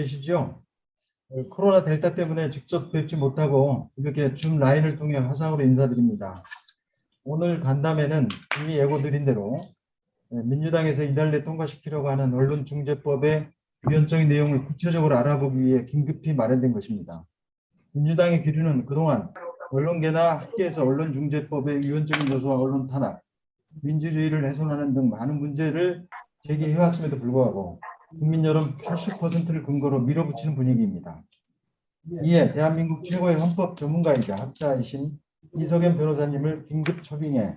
계시죠? 코로나 델타 때문에 직접 뵙지 못하고 이렇게 줌 라인을 통해 화상으로 인사드립니다. 오늘 간담회는 이미 예고드린 대로 민주당에서 이달 내 통과시키려고 하는 언론중재법의 위헌적인 내용을 구체적으로 알아보기 위해 긴급히 마련된 것입니다. 민주당의 기류는 그동안 언론계나 학계에서 언론중재법의 위헌적인 요소와 언론 탄압, 민주주의를 훼손하는 등 많은 문제를 제기해왔음에도 불구하고 국민 여론 80%를 근거로 밀어붙이는 분위기입니다. 이에 대한민국 최고의 헌법 전문가이자 학자이신 이석연 변호사님을 긴급 초빙해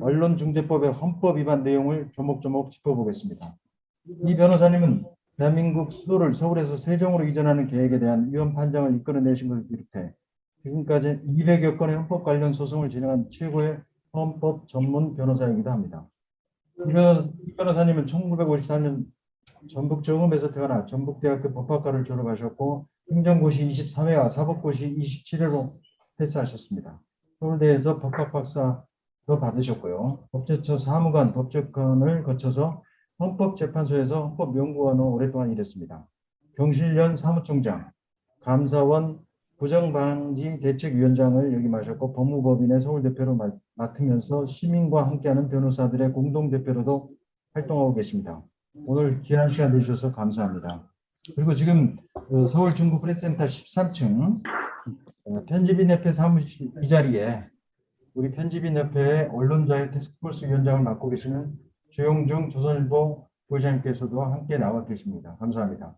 언론중재법의 헌법 위반 내용을 조목조목 짚어보겠습니다. 이 변호사님은 대한민국 수도를 서울에서 세종으로 이전하는 계획에 대한 위헌 판정을 이끌어내신 것을 비롯해 지금까지 200여 건의 헌법 관련 소송을 진행한 최고의 헌법 전문 변호사이기도 합니다. 이 변호사님은 1954년 전북 정읍에서 태어나 전북대학교 법학과를 졸업하셨고 행정고시 23회와 사법고시 27회로 패스하셨습니다. 서울대에서 법학 박사도 받으셨고요. 법제처 사무관, 법제관을 거쳐서 헌법재판소에서 헌법연구원으로 오랫동안 일했습니다. 경실련 사무총장, 감사원 부정방지대책위원장을 역임하셨고 법무법인의 서울대표로 맡으면서 시민과 함께하는 변호사들의 공동대표로도 활동하고 계십니다. 오늘 귀한 시간 내주셔서 감사합니다. 그리고 지금 서울 중구 프레스센터 13층 편집인협회 사무실 이 자리에 우리 편집인협회의 언론자유 태스크포스 위원장을 맡고 계시는 조영중 조선일보 부회장님께서도 함께 나와 계십니다. 감사합니다.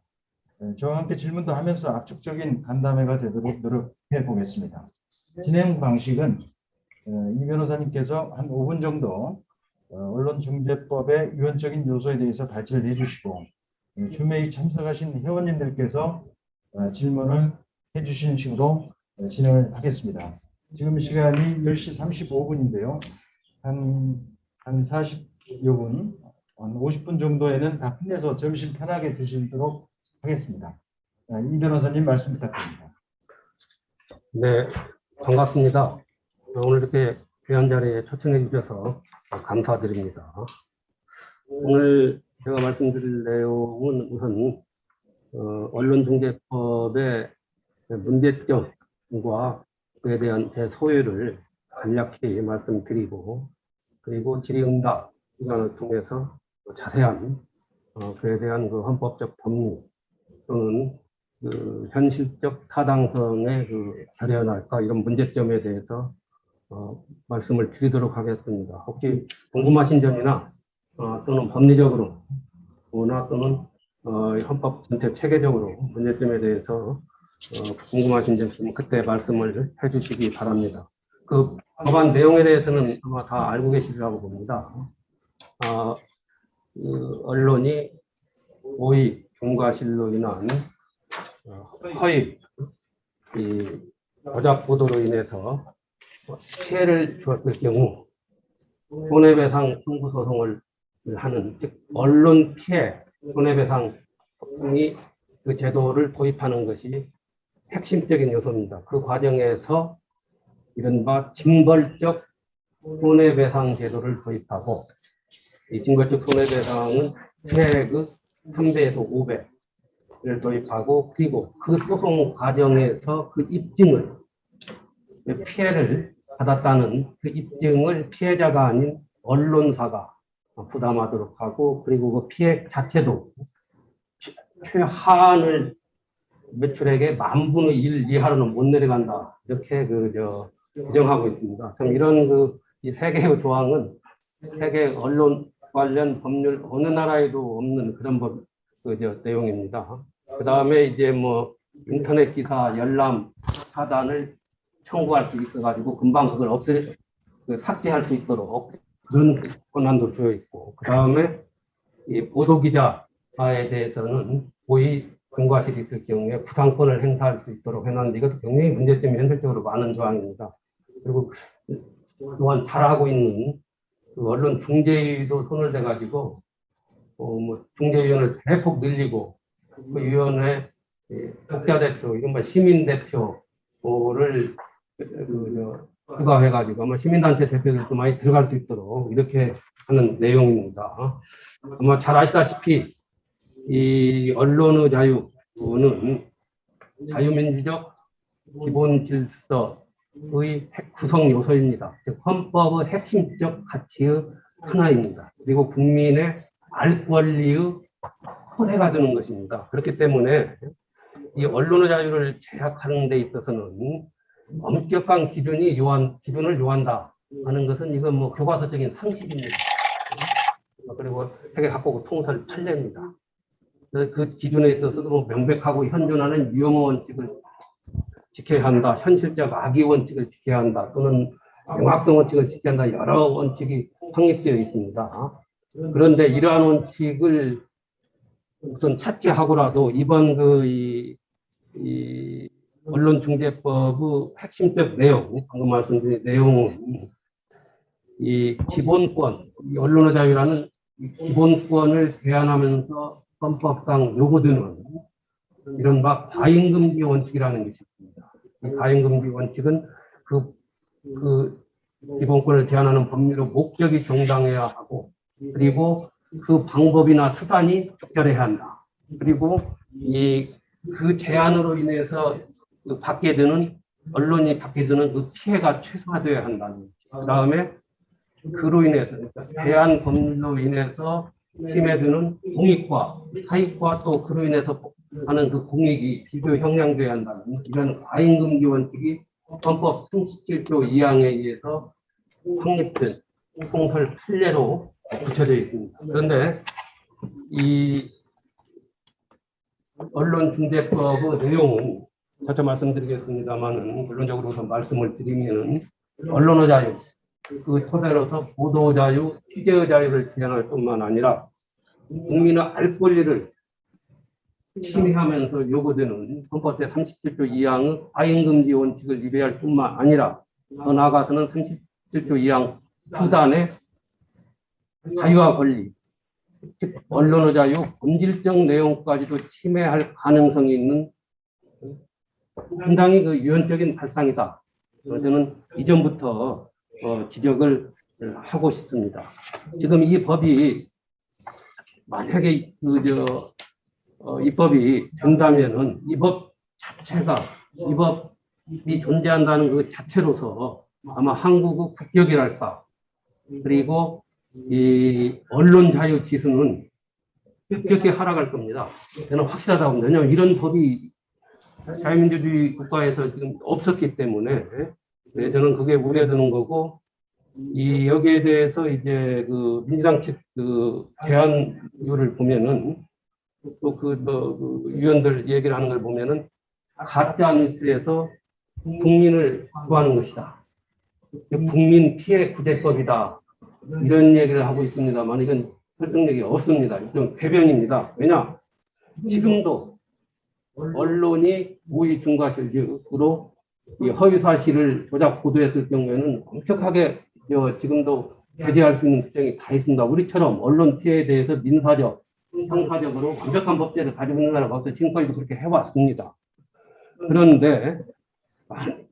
저와 함께 질문도 하면서 압축적인 간담회가 되도록 노력해 보겠습니다. 진행 방식은 이 변호사님께서 한 5분 정도 언론중재법의 위헌적인 요소에 대해서 발제를 해주시고 줌회의 참석하신 회원님들께서 질문을 해주시는 식으로 진행을 하겠습니다. 지금 시간이 10시 35분인데요. 한 40여 분, 한 50분 정도에는 다 끝내서 점심 편하게 드시도록 하겠습니다. 이 변호사님 말씀 부탁드립니다. 네, 반갑습니다. 오늘 이렇게 귀한 자리에 초청해 주셔서 감사드립니다. 오늘 제가 말씀드릴 내용은 우선 언론중재법의 문제점과 그에 대한 제 소회를 간략히 말씀드리고, 그리고 질의응답 시간을 통해서 자세한 그에 대한 그 헌법적 법리 또는 그 현실적 타당성의 그 결여랄까 이런 문제점에 대해서 말씀을 드리도록 하겠습니다. 혹시 궁금하신 점이나 또는 법리적으로 또는 헌법 전체 체계적으로 문제점에 대해서 궁금하신 점 있으면 그때 말씀을 해주시기 바랍니다. 그 법안 내용에 대해서는 아마 다 알고 계시리라고 봅니다. 그 언론이 고의 중과실로 인한 허위 조작 보도로 인해서 피해를 주었을 경우 손해배상 청구 소송을 하는, 즉 언론 피해 손해배상이 그 제도를 도입하는 것이 핵심적인 요소입니다. 그 과정에서 이른바 징벌적 손해배상 제도를 도입하고, 이 징벌적 손해배상은 피해액의 3배에서 5배를 도입하고, 그리고 그 소송 과정에서 그 입증을, 피해를 받았다는 그 입증을 피해자가 아닌 언론사가 부담하도록 하고, 그리고 그 피해 자체도 최하한을 매출액의 10,000분의 1 이하로는 못 내려간다, 이렇게 규정하고 있습니다. 참 이런 이 세 개의 조항은 세계 언론 관련 법률 어느 나라에도 없는 그런 내용입니다. 그 다음에 이제 뭐 인터넷 기사 열람 차단을 청구할 수 있어가지고 금방 그걸 삭제할 수 있도록 그런 권한도 주어 있고, 그 다음에 이 보도 기자에 대해서는 고의 중과실이 있을 경우에 부상권을 행사할 수 있도록 해놨는데, 이것도 굉장히 문제점이 현실적으로 많은 조항입니다. 그리고 또한 잘하고 있는 그 언론 중재위도 손을 대가지고 중재위원을 대폭 늘리고, 그 위원회 독자대표, 이른바 시민대표를 추가해가지고 아마 시민단체 대표들도 많이 들어갈 수 있도록 이렇게 하는 내용입니다. 아마 잘 아시다시피 이 언론의 자유, 자유는 자유민주적 기본 질서의 구성 요소입니다. 즉 헌법의 핵심적 가치의 하나입니다. 그리고 국민의 알 권리의 토대가 되는 것입니다. 그렇기 때문에 이 언론의 자유를 제약하는 데 있어서는 엄격한 기준을 요한다 하는 것은 이건 뭐 교과서적인 상식입니다. 그리고 세계 각국 통설 판례입니다. 그 기준에 있어서도 뭐 명백하고 현존하는 유효 원칙을 지켜야 한다, 현실적 악의 원칙을 지켜야 한다, 또는 명확성 원칙을 지켜야 한다, 여러 원칙이 확립되어 있습니다. 그런데 이러한 원칙을 우선 차치하고라도 이번 이 언론중재법의 핵심적 내용, 방금 말씀드린 내용은 이 기본권, 이 언론의 자유라는 이 기본권을 제한하면서 헌법상 요구되는 이른바 과잉금지 원칙이라는 것이 있습니다. 이 과잉금지 원칙은 그 기본권을 제한하는 법률의 목적이 정당해야 하고, 그리고 그 방법이나 수단이 적절해야 한다. 그리고 그 제한으로 인해서 언론이 받게 되는 그 피해가 최소화되어야 한다는. 그 다음에 그로 인해서, 그러니까 제한 법률로 인해서 침해되는 공익과 사익과 또 그로 인해서 하는 그 공익이 비교 형량되어야 한다는 이런 과잉금지 원칙이 헌법 37조 2항에 의해서 확립된 통설 판례로 붙여져 있습니다. 그런데 이 언론중재법의 내용은 차차 말씀드리겠습니다만은, 본론적으로 우선 말씀을 드리면은 언론의 자유, 그 토대로서 보도 자유, 취재의 자유를 제한할 뿐만 아니라 국민의 알 권리를 침해하면서 요구되는 헌법 제 37조 2항의 과잉금지 원칙을 위배할 뿐만 아니라 더 나아가서는 37조 2항 후단의 자유와 권리, 즉 언론의 자유, 본질적 내용까지도 침해할 가능성이 있는 상당히 그 유연적인 발상이다. 저는 이전부터 지적을 하고 싶습니다. 지금 이 법이 만약에 입법이 된다면은 이 법 자체가, 이 법이 존재한다는 그 자체로서 아마 한국의 국격이랄까, 그리고 이 언론 자유 지수는 급격히 하락할 겁니다. 저는 확실하다고 봅니다. 왜냐하면 이런 법이 자유민주주의 국가에서 지금 없었기 때문에 저는 그게 우려되는 거고, 여기에 대해서 이제 그 민주당 측 제안료를 보면은 또 위원들 얘기를 하는 걸 보면은 가짜 뉴스에서 국민을 구하는 것이다. 국민 피해 구제법이다. 이런 얘기를 하고 있습니다만 이건 설득력이 없습니다. 이건 궤변입니다. 왜냐? 지금도 언론이 고의 중과실로 허위 사실을 조작 보도했을 경우에는 엄격하게 지금도 배제할 수 있는 규정이 다 있습니다. 우리처럼 언론 피해에 대해서 민사적, 형사적으로 완벽한 법제를 가지고 있는 나라가 없어요. 지금까지도 그렇게 해왔습니다. 그런데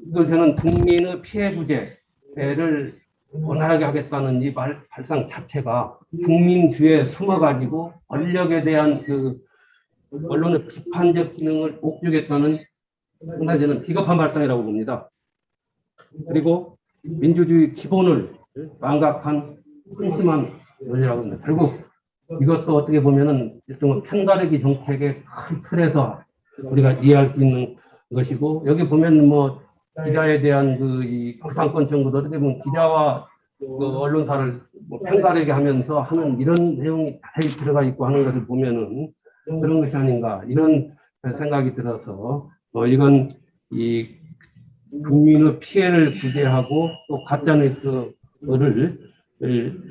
이걸 저는 국민의 피해 구제를 원활하게 하겠다는 이 발상 자체가 국민주의에 숨어가지고 권력에 대한 언론의 비판적 기능을 옥죄겠다는 상당히 저는 비겁한 발상이라고 봅니다. 그리고 민주주의 기본을 망각한 한심한 논리라고 합니다. 결국 이것도 어떻게 보면은 일종의 편가르기 정책의 큰 틀에서 우리가 이해할 수 있는 것이고, 여기 보면 뭐 기자에 대한 이 박상권 정부도 어떻게 보면 기자와 언론사를 편가르게 하면서 하는 이런 내용이 다 들어가 있고 하는 것을 보면은 그런 것이 아닌가 이런 생각이 들어서 이건 이 국민의 피해를 구제하고 또 가짜뉴스를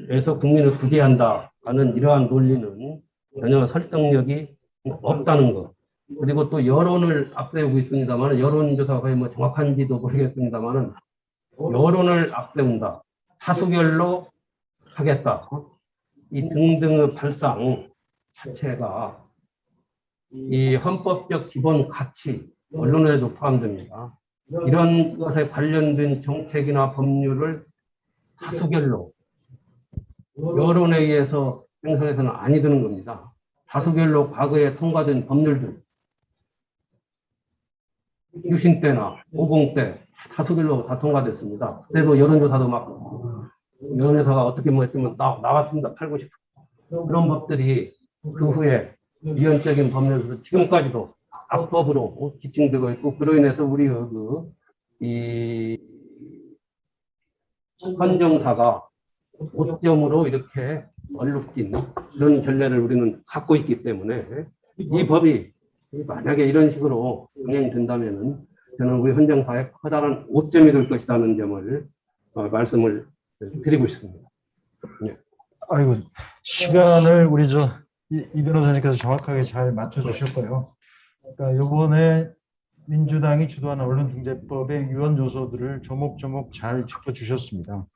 에서 국민을 구제한다 하는 이러한 논리는 전혀 설득력이 없다는 것. 그리고 또 여론을 앞세우고 있습니다만, 여론조사가 거의 뭐 정확한지도 모르겠습니다만은 여론을 앞세운다, 다수결로 하겠다, 이 등등의 발상 자체가 이 헌법적 기본 가치, 언론에도 포함됩니다. 이런 것에 관련된 정책이나 법률을 다수결로 여론에 의해서 행사해서는 아니 되는 겁니다. 다수결로 과거에 통과된 법률들, 유신 때나 오공 때 다수결로 다 통과됐습니다. 그때 뭐 여론조사도 막 여론조사가 어떻게 뭐 했으면 나왔습니다. 8, 90%. 그런 법들이 그 후에 위헌적인 법률에서 지금까지도 악법으로 지칭되고 있고, 그로 인해서 우리 이 헌정사가 오점으로 이렇게 얼룩진 그런 전례를 우리는 갖고 있기 때문에 이 법이 만약에 이런 식으로 강행이 된다면은 저는 우리 헌정사에 커다란 오점이 될 것이라는 점을 말씀을 드리고 있습니다. 아이고, 시간을 우리 이 변호사님께서 정확하게 잘 맞춰주셨고요. 그러니까 이번에 민주당이 주도하는 언론중재법의 유언 요소들을 조목조목 잘 짚어주셨습니다.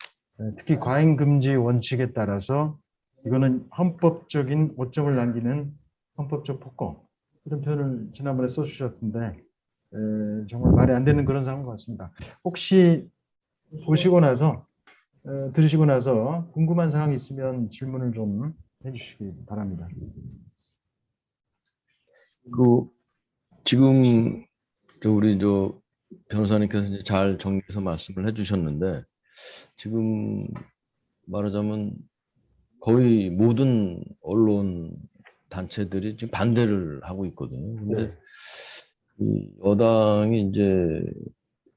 특히 과잉금지 원칙에 따라서 이거는 헌법적인 오점을 남기는 헌법적 폭거, 이런 표현을 지난번에 써주셨던데 정말 말이 안 되는 그런 상황 같습니다. 혹시 보시고 나서 들으시고 나서 궁금한 사항이 있으면 질문을 좀 해주시기 바랍니다. 지금 우리 변호사님께서 이제 잘 정리해서 말씀을 해주셨는데, 지금 말하자면 거의 모든 언론 단체들이 지금 반대를 하고 있거든요. 근데 이 여당이 이제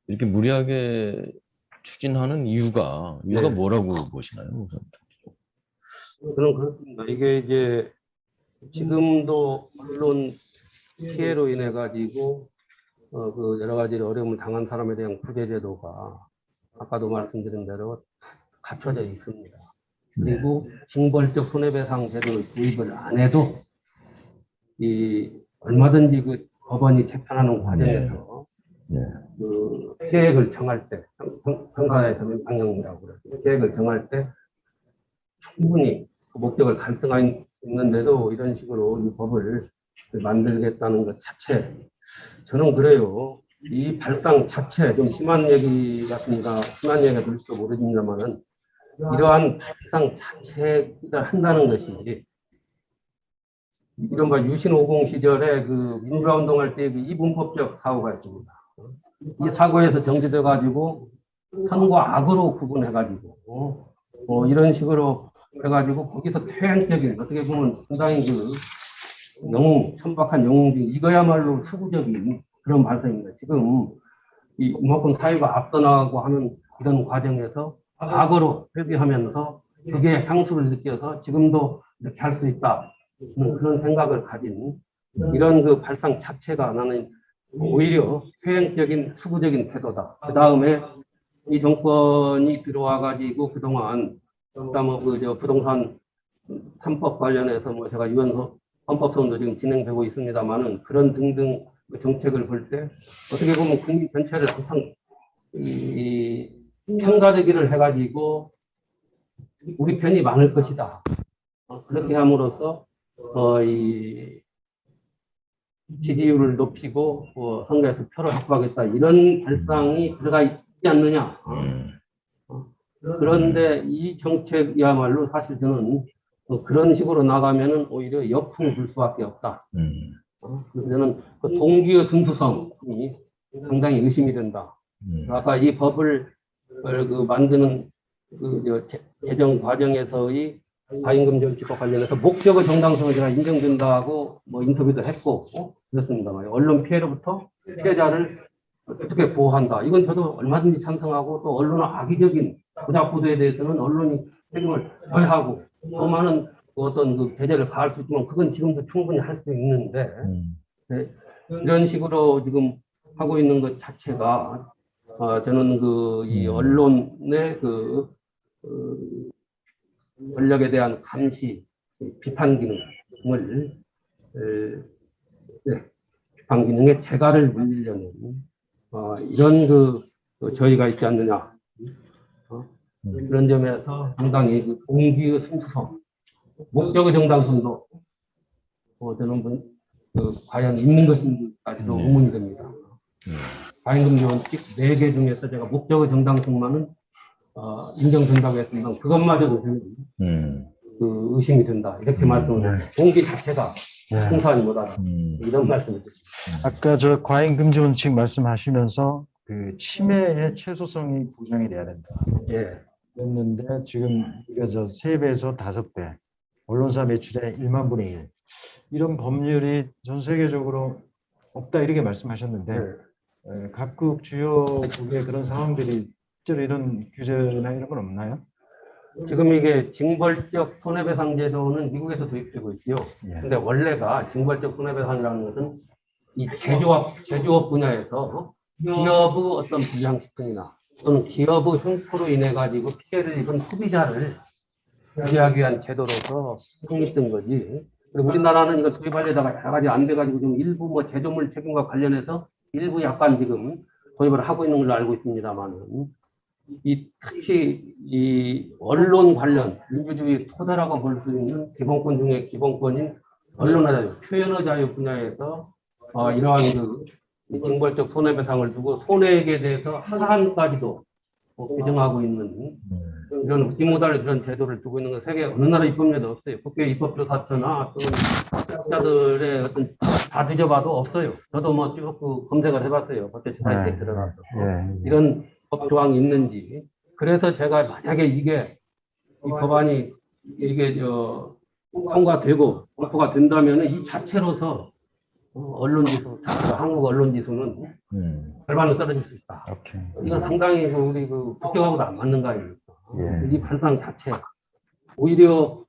이렇게 무리하게 추진하는 이유가 뭐라고 보시나요, 우선? 저는 그렇습니다. 이게 이제 지금도 언론 피해로 인해 가지고 그 여러 가지 어려움을 당한 사람에 대한 구제 제도가 아까도 말씀드린 대로 갖춰져 있습니다. 그리고 징벌적 손해배상 제도를 도입을 안 해도 얼마든지 그 법원이 재판하는 과정에서 그 계획을 정할 때, 평가의 방향이라고 그러죠. 계획을 정할 때 충분히 그 목적을 달성할 수 있는데도 이런 식으로 이 법을 만들겠다는 것 자체, 저는 그래요. 이 발상 자체, 좀 심한 얘기 같습니다. 심한 얘기가 될지도 모르겠습니다만은, 이러한 발상 자체가 한다는 것이, 이른바 유신 50 시절에 그 민주화 운동할 때 그 이분법적 사고가 있습니다. 이 사고에서 정지돼 가지고 선과 악으로 구분해 가지고 이런 식으로 해가지고 거기서 퇴행적인, 어떻게 보면 상당히 그 영웅, 천박한 영웅들, 이거야말로 수구적인 그런 발상입니다. 지금 이만큼 사회가 앞서나가고 하는 이런 과정에서 과거로 회귀하면서 그게 향수를 느껴서 지금도 이렇게 할 수 있다, 그런 생각을 가진 이런 그 발상 자체가 나는 오히려 퇴행적인 수구적인 태도다. 그 다음에 이 정권이 들어와 가지고 그동안 부동산 3법 관련해서 제가 유언 헌법소원도 지금 진행되고 있습니다만은, 그런 등등 정책을 볼 때 어떻게 보면 국민 전체를 항상 편가르기를 해가지고 우리 편이 많을 것이다. 그렇게 함으로써 이 지지율을 높이고 선거에서 표를 확보하겠다, 이런 발상이 들어가 있지 않느냐. 그런데 이 정책이야말로 사실 저는 그런 식으로 나가면은 오히려 역풍을 불 수밖에 없다. 그래서 저는 그 동기의 순수성이 상당히 의심이 된다. 아까 이 법을 만드는 개정 과정에서의 과잉금지원칙과 관련해서 목적의 정당성을 제가 인정된다고 인터뷰도 했고 그렇습니다만, 언론 피해로부터 피해자를 어떻게 보호한다, 이건 저도 얼마든지 찬성하고, 또 언론의 악의적인 부작 보도에 대해서는 언론이 책임을 져야 하고 더 많은 어떤 그 제재를 가할 수 있지만, 그건 지금도 충분히 할 수 있는데 이런 식으로 지금 하고 있는 것 자체가 저는 이 언론의 권력에 대한 감시, 비판 기능을 비판 기능에 재갈을 물리려는 이런 저희가 있지 않느냐. 그런 점에서 상당히 공기의 순수성, 목적의 정당성도 저는 과연 있는 것인지까지도 의문이 됩니다. 과잉금지 원칙 4개 중에서 제가 목적의 정당성만은 인정된다고 했습니다. 그것마저도 저는 의심이 된다, 이렇게 말씀을 드립니다. 공기 자체가 네. 승소하지 못하다. 이런 말씀을 드립니다. 아까 저 과잉 금지 원칙 말씀하시면서 그 침해의 최소성이 보장이 돼야 된다. 예. 그랬는데 지금 이거 저 3배에서 5배, 언론사 매출의 1만 분의 1 이런 법률이 전 세계적으로 없다 이렇게 말씀하셨는데 예. 각국 주요 국의 그런 상황들이 실제로 이런 규제나 이런 건 없나요? 지금 이게 징벌적 손해배상 제도는 미국에서 도입되고 있고요. 예. 근데 원래가 징벌적 손해배상이라는 것은 이 제조업 분야에서 기업의 어떤 불량식품이나 또는 기업의 횡포로 인해 가지고 피해를 입은 소비자를 구제하기 위한 제도로서 성립된 거지. 그리고 우리나라는 이거 도입하려다가 여러 가지 안 돼가지고 좀 일부 뭐 제조물 책임과 관련해서 일부 약간 지금 도입을 하고 있는 걸로 알고 있습니다만은 특히 이 언론 관련 민주주의 토대라고 볼 수 있는 기본권 중에 기본권인 언론의 자유, 표현의 자유 분야에서 이러한 그 징벌적 손해배상을 두고 손해액에 대해서 하한까지도 규정하고 있는 이런 비모달 그런 제도를 두고 있는 건 세계 어느 나라 입법례도 없어요. 국회 입법조사처나 또는 학자들의 어떤 다 뒤져봐도 없어요. 저도 뭐 쭉 검색을 해봤어요. 법제처 사이트에 들어가서 이런 법 조항이 있는지. 그래서 제가 만약에 이게 이 법안이 이게 통과되고 공포가 된다면은 이 자체로서 언론지수, 한국 언론지수는 절반은 떨어질 수 있다. 오케이. 이건 상당히 우리 국격하고도 안 맞는 거 아닙니까? 예. 이 발상 자체 오히려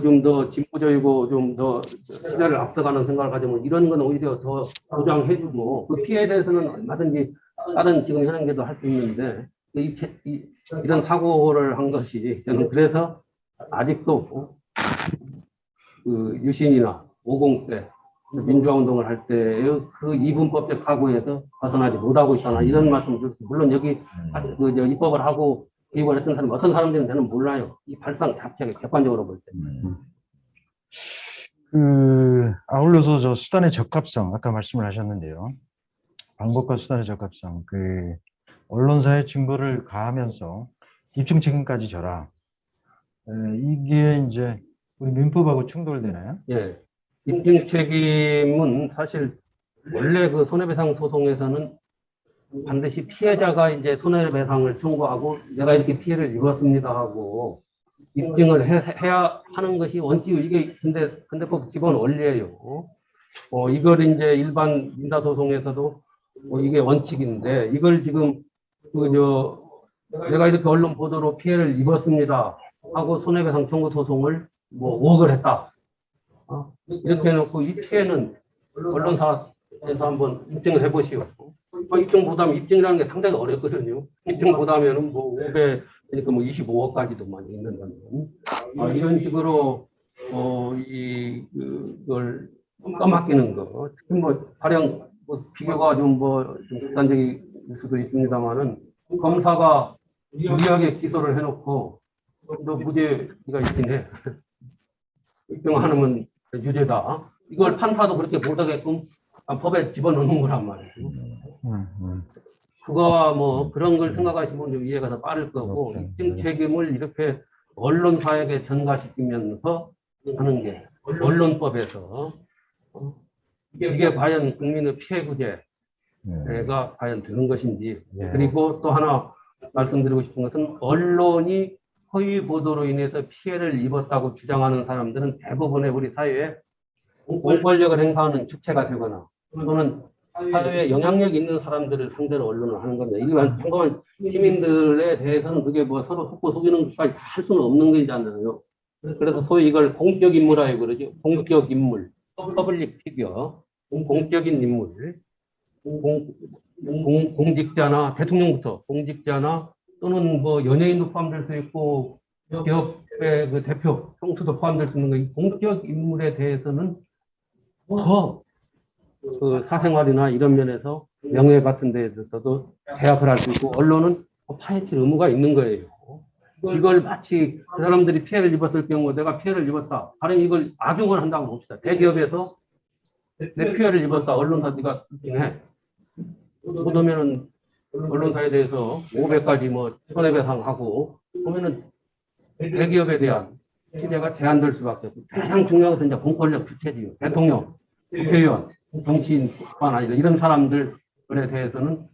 좀 더 진보적이고 좀 더 시대를 앞서가는 생각을 가지면 이런 건 오히려 더 보장해주고 그 피해에 대해서는 얼마든지 다른 지금 현행제도 할 수 있는데 이런 사고를 한 것이 저는 그래서 아직도 그 유신이나 50대 민주화 운동을 할 때의 그 이분법적 사고에서 벗어나지 못하고 있다나 이런 말씀을 드렸습니다. 물론 여기 입법을 하고 개입을 했던 사람 어떤 사람들은 저는 몰라요. 이 발상 자체가 객관적으로 볼 때. 아울러서 저 수단의 적합성 아까 말씀을 하셨는데요. 방법과 수단의 적합성 언론사의 증거를 가하면서 입증 책임까지 져라. 이게 이제 우리 민법하고 충돌되나요? 예. 입증 책임은 사실 원래 그 손해배상 소송에서는 반드시 피해자가 이제 손해배상을 청구하고 내가 이렇게 피해를 입었습니다 하고 입증을 해야 하는 것이 원칙이에요. 이게 근데 그 기본 원리예요. 이걸 이제 일반 민사소송에서도 이게 원칙인데 이걸 지금 내가 이렇게 언론 보도로 피해를 입었습니다 하고 손해배상 청구 소송을 뭐 5억을 했다. 이렇게 해놓고 이 피해는 언론사에서 한번 입증을 해보시오. 입증보다는 입증이라는 게 상당히 어렵거든요. 입증보다면은 뭐 5배, 그러니까 뭐 25억까지도 많이 있는다면. 이런 식으로, 이걸 떠맡기는 거. 특히 뭐, 가령, 비교가 좀 극단적일 수도 있습니다만은, 검사가 유리하게 기소를 해놓고, 너 무죄가 있긴 해. 입증하면 유죄다. 이걸 판사도 그렇게 못하게끔 법에 집어넣는 거란 말이죠. 그거와 뭐 그런 걸 생각하시면 좀 이해가 더 빠를 거고, 입증 책임을 이렇게 언론사에게 전가시키면서 하는 게 언론법에서 이게 과연 국민의 피해 구제가 과연 되는 것인지. 그리고 또 하나 말씀드리고 싶은 것은 언론이 허위 보도로 인해서 피해를 입었다고 주장하는 사람들은 대부분의 우리 사회에 공권력을 행사하는 주체가 되거나 또는 사회에 영향력 있는 사람들을 상대로 언론을 하는 겁니다. 일반 평범한 시민들에 대해서는 그게 뭐 서로 속고 속이는 것까지 다 할 수는 없는 거잖아요. 그래서 소위 이걸 공적 인물이라고 그러죠. 공적 인물, 퍼블릭 피겨, 공적인 인물, 공직자나 대통령부터 공직자나 또는 뭐 연예인도 포함될 수 있고 기업의 그 대표, 총수도 포함될 수 있는 거, 이 공적 인물에 대해서는 더 그 사생활이나 이런 면에서 명예 같은 데에 있어서도 제약을 할 수 있고 언론은 파헤칠 의무가 있는 거예요. 이걸 마치 그 사람들이 피해를 입었을 경우 내가 피해를 입었다. 다른 이걸 악용을 한다고 봅시다. 대기업에서 내 피해를 입었다. 언론사 네가 입증해. 그러면은 언론사에 대해서 500까지 뭐 손해배상하고 보면은 대기업에 대한 시대가 제한될 수밖에 없고 가장 중요한 것은 이제 공권력 주체지요. 대통령, 국회의원, 정치인뿐만 아니라 이런 사람들에 대해서는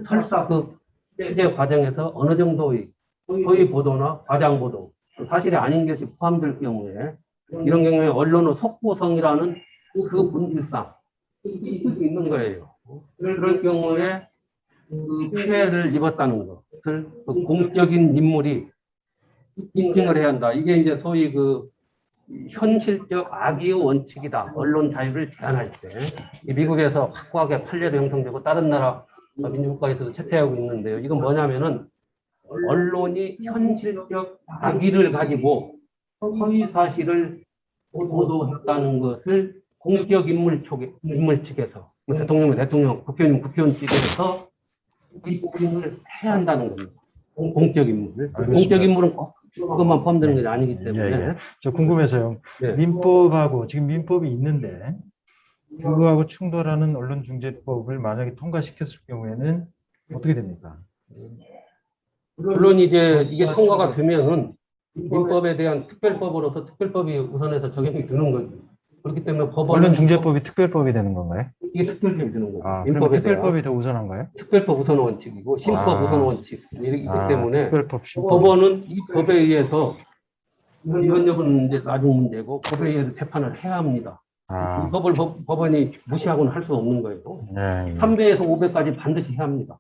설사 그 취재 과정에서 어느 정도의 허위 보도나 과장 보도, 사실이 아닌 것이 포함될 경우에 이런 경우에 언론의 속보성이라는 그 본질상 있을 수 있는 거예요. 그럴 경우에 그 피해를 입었다는 것을 그 공적인 인물이 인증을 해야 한다. 이게 이제 소위 그 현실적 악의의 원칙이다. 언론 자유를 제한할 때. 이 미국에서 확고하게 판례로 형성되고 다른 나라 민주국가에서도 채택하고 있는데요. 이건 뭐냐면은 언론이 현실적 악의를 가지고 허위 사실을 보도했다는 것을 공적 인물 측에서 대통령, 국회의원 측에서 입증을 해야 한다는 겁니다. 공적 인물. 공적 인물은 꼭 그것만 포함되는 것이 아니기 때문에. 예. 저 궁금해서요. 네. 민법하고 지금 민법이 있는데 그거하고 충돌하는 언론중재법을 만약에 통과시켰을 경우에는 어떻게 됩니까? 물론 이제 이게 통과가 되면은 민법에 대한 특별법으로서 특별법이 우선해서 적용이 되는 거죠. 그렇기 때문에 법원은 언론중재법이 특별법이 되는 건가요? 이게 특별법이 되는 거죠. 아, 그러면 민법에 대한 특별법이 더 우선한가요? 특별법 우선 원칙이고 신법 아. 우선 원칙 이기 때문에 특별법, 신법. 법원은 이 법에 의해서 이런 여부는 이제 나중 문제고 법에 의해서 재판을 해야 합니다. 아, 이 법을 법원이 무시하고는 할 수 없는 거예요. 네. 3배에서 5배까지 반드시 해야 합니다.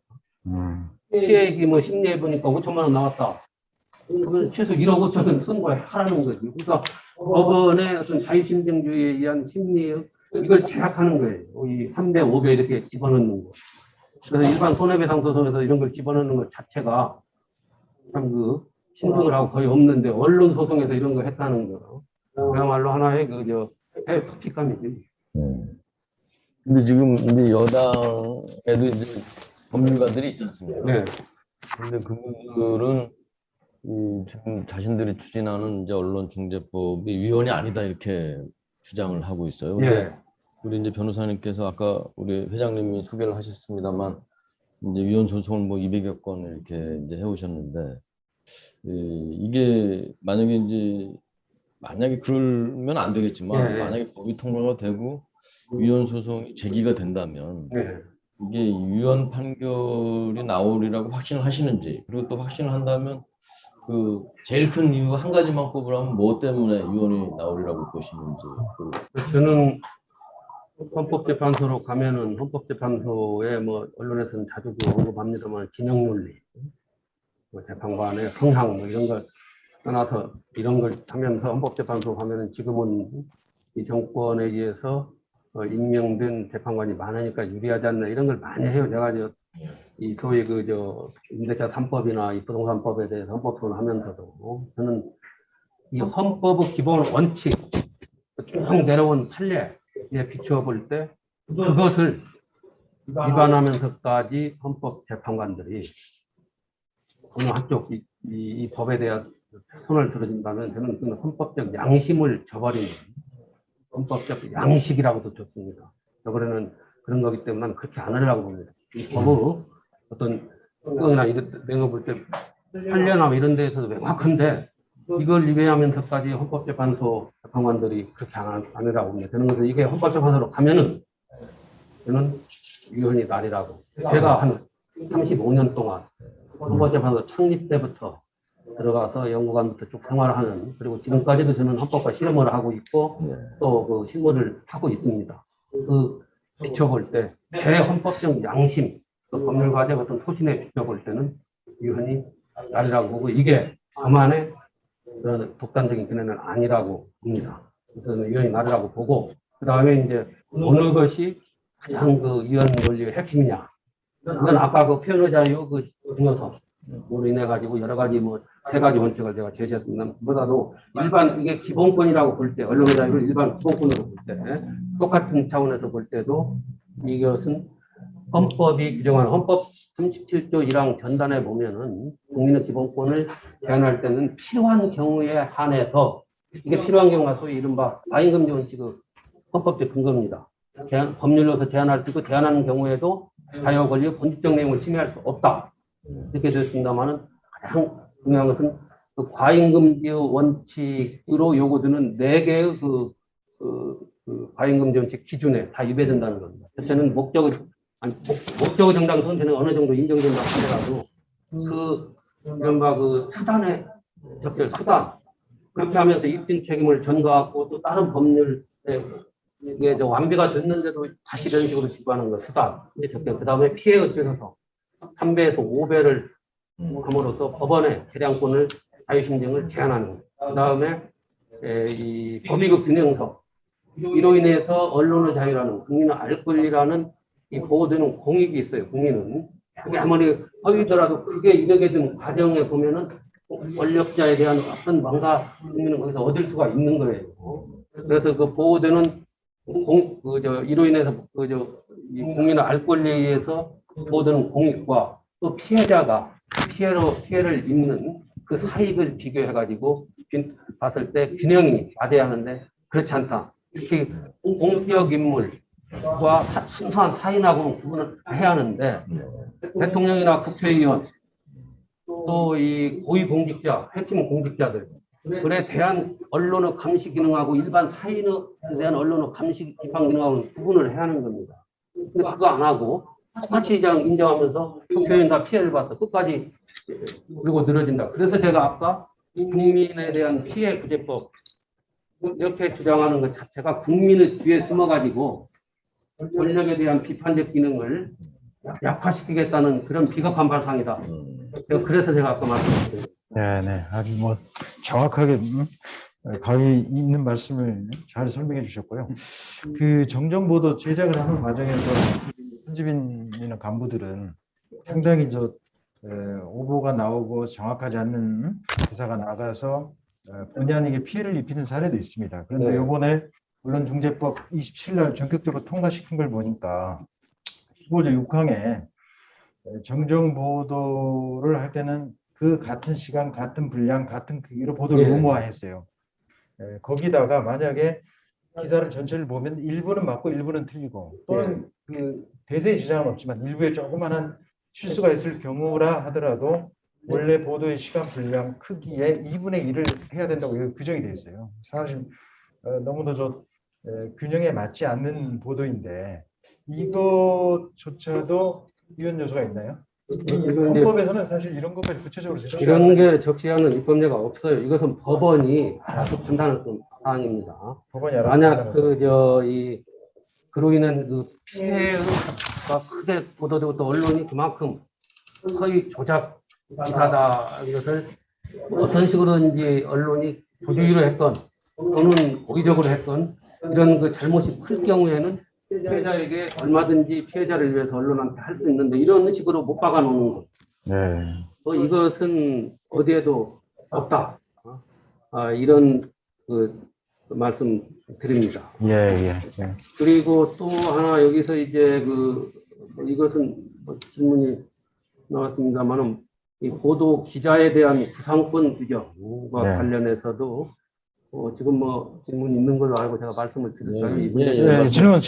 피해액이 뭐 심리해 보니까 5천만 원 나왔다. 그러면 최소 1억 5천은 쓴 거에 하라는 거죠. 그러니까 법원의 어떤 자유심증주의에 의한 심리 이걸 제약하는 거예요. 이 3배, 5배 이렇게 집어넣는 거. 그래서 일반 손해배상 소송에서 이런 걸 집어넣는 것 자체가 참 그 신중을 하고 거의 없는데 언론 소송에서 이런 거 했다는 거. 그야말로 하나의 해외 토픽감이죠. 근데 지금 이제 여당에도 이제 법률가들이 있지 않습니까? 네. 근데 그분들은 지금 자신들이 추진하는 이제 언론중재법이 위헌이 아니다 이렇게 주장을 하고 있어요. 근데 예. 우리 이제 변호사님께서 아까 우리 회장님이 소개를 하셨습니다만 이제 위헌 소송을 뭐 200여 건 이렇게 이제 해오셨는데 이게 만약에 그러면 안 되겠지만 예. 만약에 법이 통과가 되고 위헌 소송이 제기가 된다면 네. 이게 위헌 판결이 나오리라고 확신을 하시는지 그리고 또 확신을 한다면 그 제일 큰 이유 한 가지만 꼽으라면 뭐 때문에 위헌이 나오리라고 보시는지. 저는 헌법재판소로 가면은 헌법재판소에 뭐 언론에서는 자주 언급합니다만 진영논리, 뭐 재판관의 성향 뭐 이런 걸 떠나서 이런 걸 하면서 헌법재판소 가면은 지금은 이 정권에 의해서 임명된 재판관이 많으니까 유리하지 않나 이런 걸 많이 해요. 제가 이 소위 임대차 3법이나 이 부동산법에 대해서 헌법소를 하면서도 저는 이 헌법의 기본 원칙 쭉 내려온 판례에 비추어 볼 때 그것을 위반하면서까지 헌법재판관들이 어느 한쪽 이 법에 대한 손을 들어준다면 저는 그 헌법적 양심을 저버리는 헌법적 양식이라고도 좋습니다. 저번에는 그런 거기 때문에 나는 그렇게 안 하려고 봅니다. 이 법의 어떤 특성이나 이런 내가 볼 때 판례나 이런 데에서도 명확한데 이걸 위배하면서까지 헌법재판소 재판관들이 그렇게 안 하려고 봅니다. 저는 그래서 이게 헌법재판소로 가면은 저는 위헌이 날이라고. 제가 한 35년 동안 헌법재판소 창립 때부터 들어가서 연구관부터 쭉 생활하는 그리고 지금까지도 저는 헌법과 실험을 하고 있고 또 그 실무를 하고 있습니다. 그 비춰볼 때 제 헌법적 양심, 또 법률가의 어떤 소신에 비춰볼 때는 위헌이 날이라고 보고 이게 저만의 그런 독단적인 견해는 아니라고 봅니다. 그래서 위헌이 날이라고 보고 그 다음에 이제 어느 것이 가장 그 위헌 논리의 핵심이냐? 그건 아까 그 표현의 자유 그 중요성으로 인해 가지고 여러 가지 뭐 3가지 원칙을 제가 제시했습니다. 보다도 일반 이게 기본권이라고 볼 때 언론의 자유를 일반 기본권으로 볼 때 똑같은 차원에서 볼 때도 이것은 헌법이 규정하는 헌법 37조 1항 전단에 보면은 국민의 기본권을 제한할 때는 필요한 경우에 한해서 이게 필요한 경우가 소위 이른바 라인금지 원칙의 헌법적 근거입니다. 법률로서 제한할 수 있고 제한하는 경우에도 자유 권리의 본질적 내용을 침해할 수 없다. 이렇게 되었습니다만은 가장 중요한 것은 그 과잉금지 원칙으로 요구되는 4개의 그 과잉금지 원칙 기준에 다 위배된다는 겁니다. 첫째는 목적의 정당 선택은 어느 정도 인정된다고 하더라도 그 이른바 그 수단의 적절 수단 그렇게 하면서 입증 책임을 전가하고 또 다른 법률에 이게 완비가 됐는데도 다시 이런 식으로 집행하는 거 수단. 그 다음에 피해 의존에서 3배에서 5배를 함으로써 법원의 재량권을 자유심증을 제한하는 것. 그 다음에 이 범위급 균형성. 이로 인해서 언론의 자유라는 국민의 알 권리라는 이 보호되는 공익이 있어요. 국민은. 그게 아무리 허위더라도 그게 이르게 된 과정에 보면은 권력자에 대한 어떤 뭔가 국민은 거기서 얻을 수가 있는 거예요. 그래서 그 보호되는 이로 인해서 이 국민의 알 권리에 의해서 보호되는 공익과 또 피해자가 피해를 입는 그 사익을 비교해가지고 봤을 때 균형이 맞아야 하는데 그렇지 않다. 특히 공적 인물과 순수한 사인하고는 구분을 해야 하는데 대통령이나 국회의원 또 이 고위공직자, 핵심 공직자들에 대한 언론의 감시 기능하고 일반 사인에 대한 언론의 감시 비판 기능하고는 구분을 해야 하는 겁니다. 근데 그거 안 하고 똑같이 인정하면서 국회의원 다 피해를 봤어. 끝까지 그리고 늘어진다. 그래서 제가 아까 국민에 대한 피해 구제법 이렇게 주장하는 것 자체가 국민의 뒤에 숨어가지고 권력에 대한 비판적 기능을 약화시키겠다는 그런 비겁한 발상이다. 그래서 제가 아까 말씀드렸습니다. 네, 아주 뭐 정확하게 가위 있는 말씀을 잘 설명해 주셨고요. 그 정정보도 제작을 하는 과정에서 편집인이나 간부들은 상당히 오보가 나오고 정확하지 않는 기사가 나가서 본의 아니게 피해를 입히는 사례도 있습니다. 그런데 네. 이번에 언론중재법 27날 전격적으로 통과시킨 걸 보니까 15조 6항에 정정보도를 할 때는 그 같은 시간, 같은 분량, 같은 크기로 보도를 예. 의무화했어요. 거기다가 만약에 기사를 전체를 보면 일부는 맞고 일부는 틀리고 또는 그 대세의 지장은 없지만 일부에 조그마한 실수가 있을 경우라 하더라도 원래 보도의 시간, 분량, 크기의 2분의 1을 해야 된다고 규정이 되어 있어요. 사실 너무도 균형에 맞지 않는 보도인데 이것조차도 위헌 요소가 있나요? 헌법에서는 사실 이런 것까지 구체적으로 이런 게 적지 않은 입법례가 없어요. 이것은 법원이 알아서 판단할 사항입니다. 법원이 알아서 만약 판단해서. 그로 인한 그 피해가 크게 보도되고 또 언론이 그만큼 허위 조작 기사다 이것을 어떤 식으로든지 언론이 조주의로 했건 또는 고의적으로 했건 이런 그 잘못이 클 경우에는 피해자에게 얼마든지 피해자를 위해서 언론한테 할 수 있는데 이런 식으로 못 박아 놓는 것. 네. 이것은 어디에도 없다. 이런 그 말씀 드립니다. 예. 그리고 또 하나 여기서 이제 이것은 질문이 나왔습니다만은 이 보도 기자에 대한 구상권 규정과 네. 관련해서도 지금 질문 있는 걸로 알고 제가 말씀을 드릴까요? 이 문제에 예, 대해서. 질문.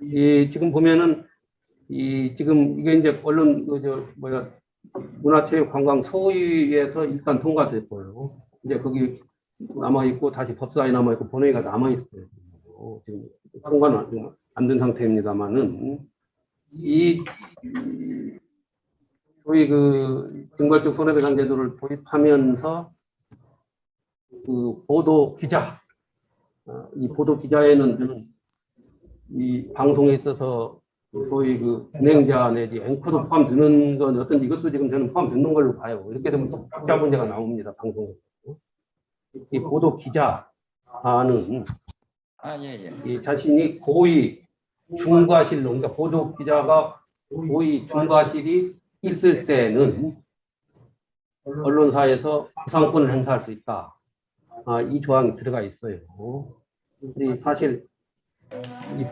이 지금 보면은 지금 이게 이제 언론 문화체육관광 소위에서 일단 통과됐고요. 이제 거기 남아 있고 다시 법사위 남아 있고 본회의가 남아 있어요. 지금 통과는 안 된 상태입니다만은 소위 징벌적 손해배상 제도를 도입하면서 그 보도 기자, 이 보도 기자에는 저는 이 방송에 있어서 소위 진행자 내지 앵커도 포함되는 건 어떤지 이것도 지금 저는 포함되는 걸로 봐요. 이렇게 되면 또 복잡한 문제가 나옵니다. 방송에서. 이 보도 기자는 이 자신이 고의 중과실로, 그러니까 보도 기자가 고의 중과실이 있을 때는 언론사에서 구상권을 행사할 수 있다. 이 조항이 들어가 있어요. 근데 사실 이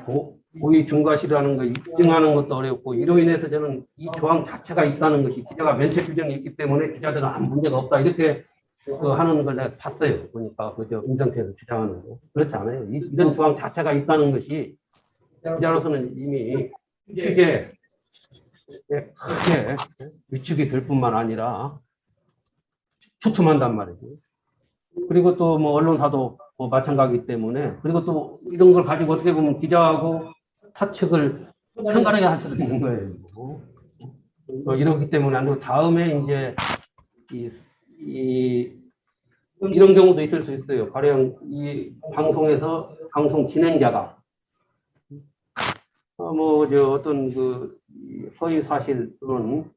고의 중과실이라는 거 입증하는 것도 어렵고 이로 인해서 저는 이 조항 자체가 있다는 것이 기자가 면책 규정이 있기 때문에 기자들은 아무 문제가 없다 이렇게 하는 걸 내가 봤어요. 보니까 임 상태에서 주장하는 거 그렇지 않아요. 이런 조항 자체가 있다는 것이 기자로서는 이미 취재에 크게 위축이 될 뿐만 아니라 추첨한단 말이죠. 그리고 또 뭐 언론사도 뭐 마찬가지이기 때문에, 그리고 또 이런 걸 가지고 어떻게 보면 기자하고 사측을 편가르게 할 수도 있는 거예요. 이렇기 때문에 안 되고, 다음에 이제 이런 경우도 있을 수 있어요. 가령 이 방송에서 방송 진행자가 어떤 허위 사실 또는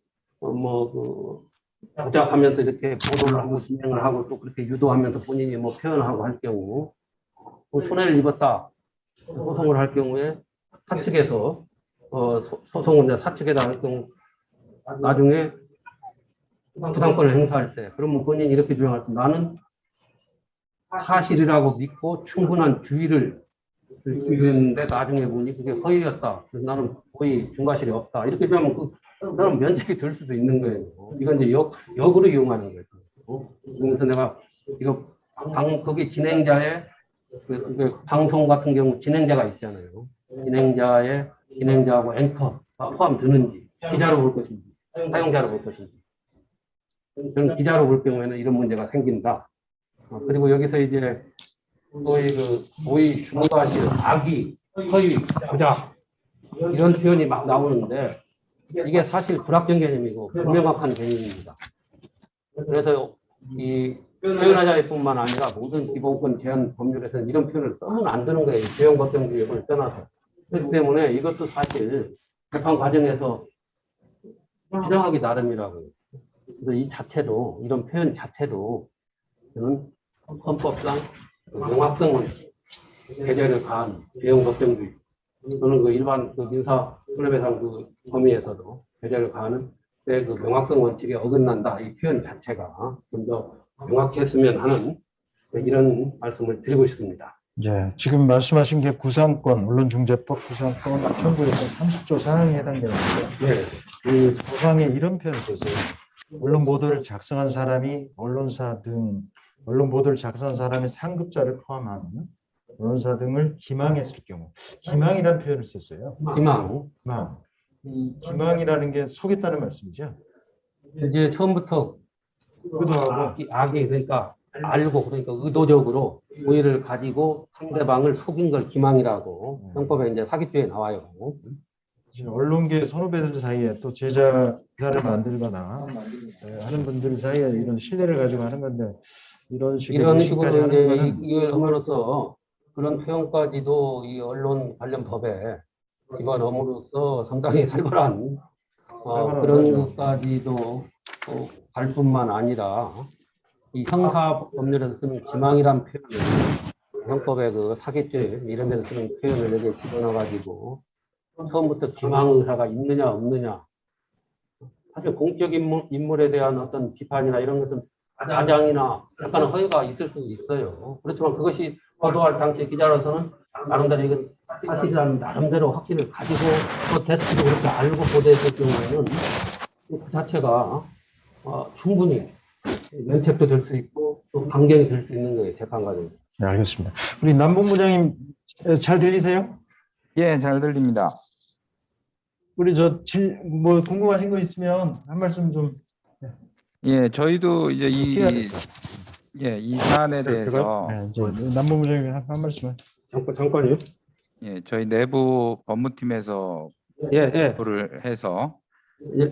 조작하면서 이렇게 보도를 하고 진행을 하고 또 그렇게 유도하면서 본인이 뭐 표현하고 할 경우 손해를 입었다 소송을 할 경우에 사측에서 소송을 이제 사측에다 할 경우 나중에 부당권을 행사할 때, 그러면 본인이 이렇게 주장할 때, 나는 사실이라고 믿고 충분한 주의를 주는데 나중에 보니 그게 허위였다. 그래서 나는 거의 중과실이 없다. 이렇게 주장하면 그 사람 면책이 될 수도 있는 거예요. 이건 이제 역으로 이용하는 거예요. 그래서 내가 이거 거기 진행자의 방송 같은 경우 진행자가 있잖아요. 진행자하고 앵커가 포함되는지, 기자로 볼 것인지, 사용자로 볼 것인지. 저는 기자로 볼 경우에는 이런 문제가 생긴다. 그리고 여기서 이제 고의 중과실, 악의, 허위, 조작 이런 표현이 막 나오는데 이게 사실 불확정 개념이고 불명확한 개념입니다. 그래서 이 표현하자뿐만 아니라 모든 기본권 제한 법률에서는 이런 표현을 써면 안 되는 거예요. 제형 법정주의를 떠나서. 그렇기 때문에 이것도 사실 재판 과정에서 규정하기 나름이라고요. 그래서 이 자체도, 이런 표현 자체도 저는 헌법상 명확성 원칙, 배제를 가한 제형 법정주의, 또는 일반 민사 손해배상 범위에서도 배제를 가하는 명확성 원칙에 어긋난다. 이 표현 자체가 좀 더 명확했으면 하는 이런 말씀을 드리고 싶습니다. 예, 지금 말씀하신 게 구상권, 언론중재법 구상권 청구에서 30조 사항에 해당되는데, 그 구상에 이런 표현을 썼어요. 언론 보도를 작성한 사람이 언론사 등 언론 보도를 작성한 사람의 상급자를 포함한 언론사 등을 기망했을 경우, 기망이라는 표현을 썼어요. 기망. 이 기망이라는 게 속였다는 말씀이죠. 이제 처음부터 의도하고 악이 그러니까 알고, 그러니까 의도적으로 고의를 가지고 상대방을 속인 걸 기망이라고 형법에 이제 사기죄에 나와요. 언론계 선후배들 사이에 또 제자 기사를 만들거나 하는 분들 사이에 이런 신뢰를 가지고 하는 건데, 이런 식으로 식으로 하는 이제 거는 이걸 함으로써 그런 표현까지도 이 언론 관련 법에 집어넣음으로써 상당히 살벌한 그런 것까지도 갈 뿐만 아니라 이 형사 법률에서 쓰는 기망이란 표현을 형법의 사기죄 이런 데서 쓰는 표현을 여기에 집어넣어가지고 처음부터 기망 의사가 있느냐 없느냐, 사실 공적 인물에 대한 어떤 비판이나 이런 것은 과장이나 약간의 허위가 있을 수 있어요. 그렇지만 그것이 보도할 당시 기자로서는 나름대로 이건 사실이라는 나름대로 확신을 가지고 또 데스크도 그렇게 알고 보도했을 경우에는 그 자체가 충분히 면책도 될 수 있고 또 감경이 될 수 있는 거예요, 재판 과정에서. 네, 알겠습니다. 우리 남본부장님 잘 들리세요? 예, 잘 들립니다. 우리 뭐 궁금하신 거 있으면 한 말씀 좀. 예, 저희도 이제 이 사안에 대해서 네, 이제 남본부장님 한 말씀만. 잠깐요. 예, 저희 내부 법무팀에서 보고를 해서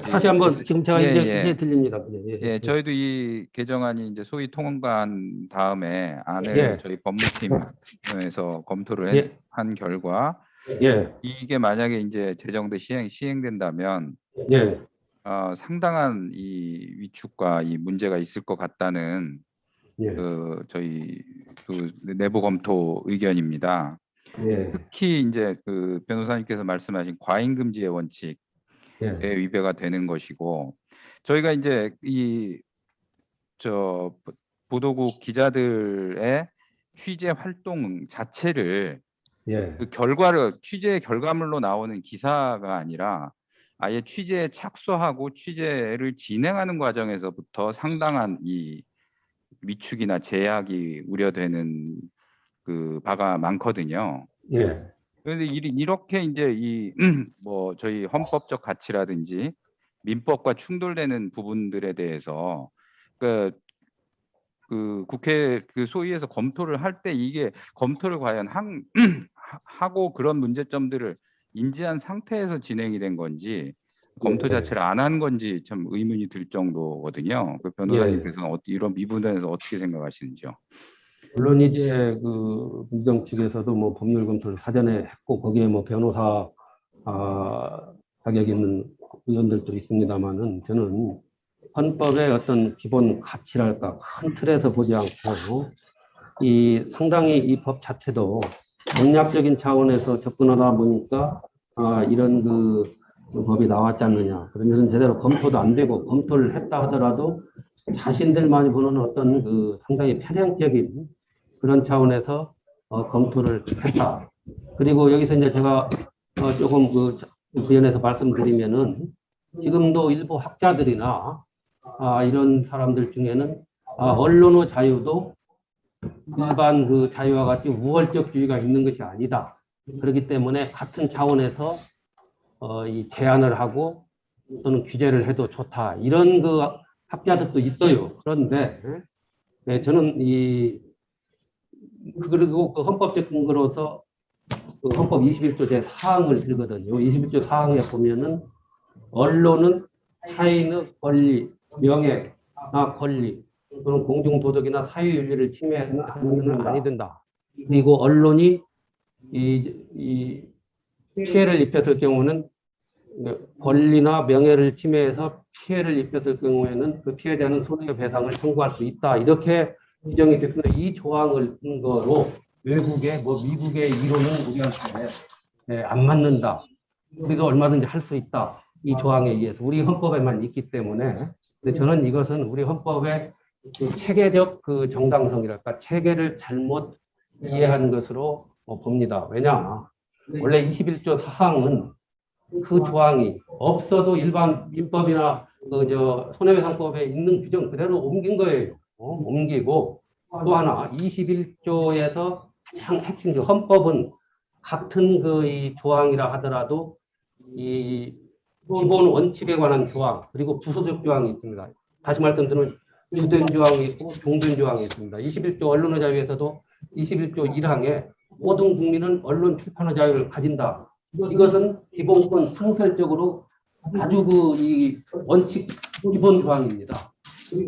다시 한번 지금 제가 이제 들립니다. 예, 저희도 이 개정안이 이제 소위 통과한 다음에 안을 저희 법무팀에서 검토를 한 결과 이게 만약에 이제 제정돼 시행된다면 상당한 이 위축과 이 문제가 있을 것 같다는 저희 내부 검토 의견입니다. 특히 이제 변호사님께서 말씀하신 과잉 금지의 원칙에 위배가 되는 것이고, 저희가 이제 보도국 기자들의 취재 활동 자체를 취재 결과물로 나오는 기사가 아니라 아예 취재에 착수하고 취재를 진행하는 과정에서부터 상당한 이 위축이나 제약이 우려되는 바가 많거든요. 그래서 이렇게 이제 뭐 저희 헌법적 가치라든지 민법과 충돌되는 부분들에 대해서 그 국회 그 소위에서 검토를 할 때 이게 검토를 과연 하고 그런 문제점들을 인지한 상태에서 진행이 된 건지 검토 자체를 안 한 건지 참 의문이 들 정도거든요. 그 변호사님께서는 이런 미분에서 어떻게 생각하시는지요? 물론 이제 그 민정 측에서도 뭐 법률 검토를 사전에 했고 거기에 뭐 변호사 자격 있는 의원들도 있습니다만은 저는 헌법의 어떤 기본 가치랄까 큰 틀에서 보지 않고 이 상당히 이 법 자체도 공략적인 차원에서 접근하다 보니까 이런 그 법이 나왔지 않느냐. 그러면 제대로 검토도 안 되고 검토를 했다 하더라도 자신들만이 보는 어떤 그 상당히 편향적인 그런 차원에서 검토를 했다. 그리고 여기서 이제 제가 조금 그 부연해서 말씀드리면은 지금도 일부 학자들이나 이런 사람들 중에는 언론의 자유도 일반 그 자유와 같이 우월적주의가 있는 것이 아니다. 그렇기 때문에 같은 차원에서 이 제한을 하고 또는 규제를 해도 좋다. 이런 그 학자들도 있어요. 그런데 저는 그리고 그 헌법적 근거로서 그 헌법 21조 제 4항을 들거든요. 21조 4항에 보면은 언론은 타인의 권리, 명예나 권리 또는 공중도덕이나 사회윤리를 침해하는 행위는 아니 된다. 그리고 언론이 이 피해를 입혔을 경우는 권리나 명예를 침해해서 피해를 입혔을 경우에는 그 피해에 대한 손해배상을 청구할 수 있다. 이렇게 규정이 됐는데 이 조항을 근거로 외국의 뭐 미국의 이론은 우리한테 안 맞는다. 우리도 얼마든지 할 수 있다. 이 조항에 의해서 우리 헌법에만 있기 때문에 근데 저는 이것은 우리 헌법의 그 체계적 그 정당성이랄까 체계를 잘못 이해한 것으로 봅니다. 왜냐 원래 21조 사항은 그 조항이 없어도 일반 민법이나 그 손해배상법에 있는 규정 그대로 옮긴 거예요. 옮기고 또 하나 21조에서 가장 핵심적 헌법은 같은 그 이 조항이라 하더라도 이 기본 원칙에 관한 조항 그리고 부수적 조항이 있습니다. 다시 말씀드리면 주된 조항이 있고 종된 조항이 있습니다. 21조 언론의 자유에서도 21조 1항에 모든 국민은 언론 출판의 자유를 가진다. 이것은 기본권 상설적으로 아주 그 이 원칙 기본 조항입니다.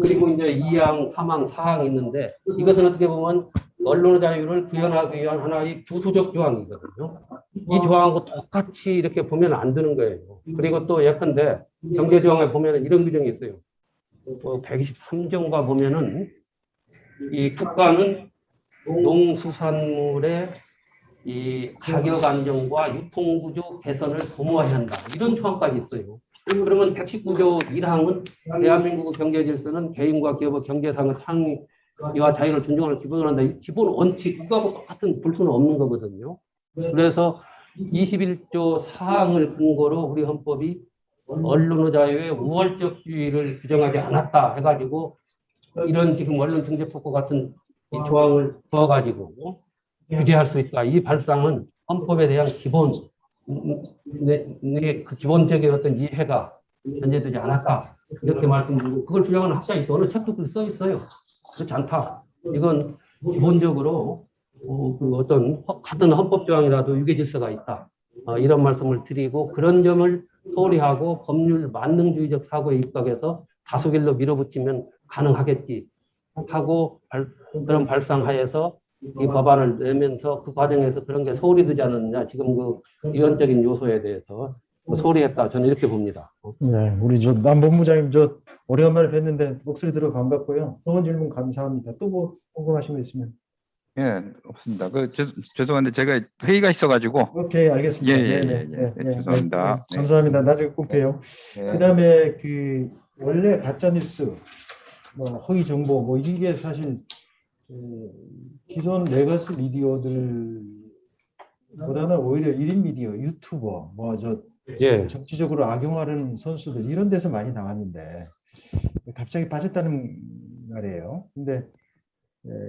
그리고 이제 2항, 3항, 4항 있는데 이것은 어떻게 보면 언론의 자유를 구현하기 위한 하나의 부수적 조항이거든요. 이 조항하고 똑같이 이렇게 보면 안 되는 거예요. 그리고 또 예컨대 경제조항에 보면 이런 규정이 있어요. 123조인가 보면은 이 국가는 농수산물의 이 가격 안정과 유통구조 개선을 도모해야 한다. 이런 조항까지 있어요. 그러면 119조 1항은 대한민국 경제 질서는 개인과 기업의 경제상의 창의와 자유를 존중하는 기본으로 한다. 이 기본 원칙, 이거하고 똑같은 불수는 없는 거거든요. 그래서 21조 4항을 근거로 우리 헌법이 언론의 자유의 우월적주의를 규정하지 않았다 해가지고 이런 지금 언론중재법과 같은 이 조항을 넣어가지고 규제할 수 있다. 이 발상은 헌법에 대한 기본 그 기본적인 어떤 이해가 전제되지 않았다. 이렇게 말씀드리고 그걸 주장하는 학자 있어. 어느 책도 써 있어요. 그렇지 않다. 이건 기본적으로 그 어떤 같은 헌법 조항이라도 유계 질서가 있다. 이런 말씀을 드리고 그런 점을 소홀히 하고 법률 만능주의적 사고에 입각해서 다수결로 밀어붙이면 가능하겠지 하고 그런 발상하에서 이 법안을 내면서 그 과정에서 그런 게 소홀히 되지 않았느냐. 지금 그 유연적인 요소에 대해서 소홀히 했다. 저는 이렇게 봅니다. 네, 우리 남 본부장님 오래간만에 뵀는데 목소리 들어 반갑고요. 좋은 질문 감사합니다. 또 뭐 궁금하신 거 있으면. 예, 없습니다. 죄송한데 제가 회의가 있어가지고. 오케이, 알겠습니다. 죄송합니다. 네, 감사합니다. 나중에 꼭 봬요. 그다음에 그 원래 가짜 뉴스, 뭐 허위 정보, 뭐 이게 사실 기존 레거시 미디어들보다는 오히려 1인 미디어, 유튜버, 정치적으로 악용하는 선수들 이런 데서 많이 나왔는데 갑자기 빠졌다는 말이에요. 근데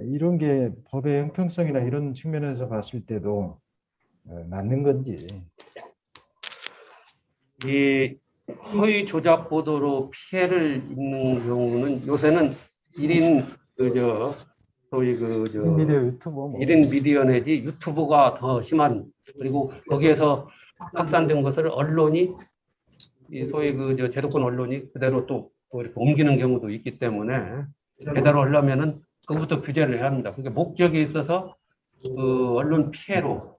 이런 게 법의 형평성이나 이런 측면에서 봤을 때도 맞는 건지. 이 허위 조작 보도로 피해를 입는 경우는 요새는 1인 소위 미디어 유튜버 뭐. 1인 미디어 내지 유튜브가 더 심한, 그리고 거기에서 확산된 것을 언론이, 소위 제도권 언론이 그대로 또 이렇게 옮기는 경우도 있기 때문에 제대로 하려면은 그것부터 규제를 해야 합니다. 그게 목적이 있어서 언론 피해로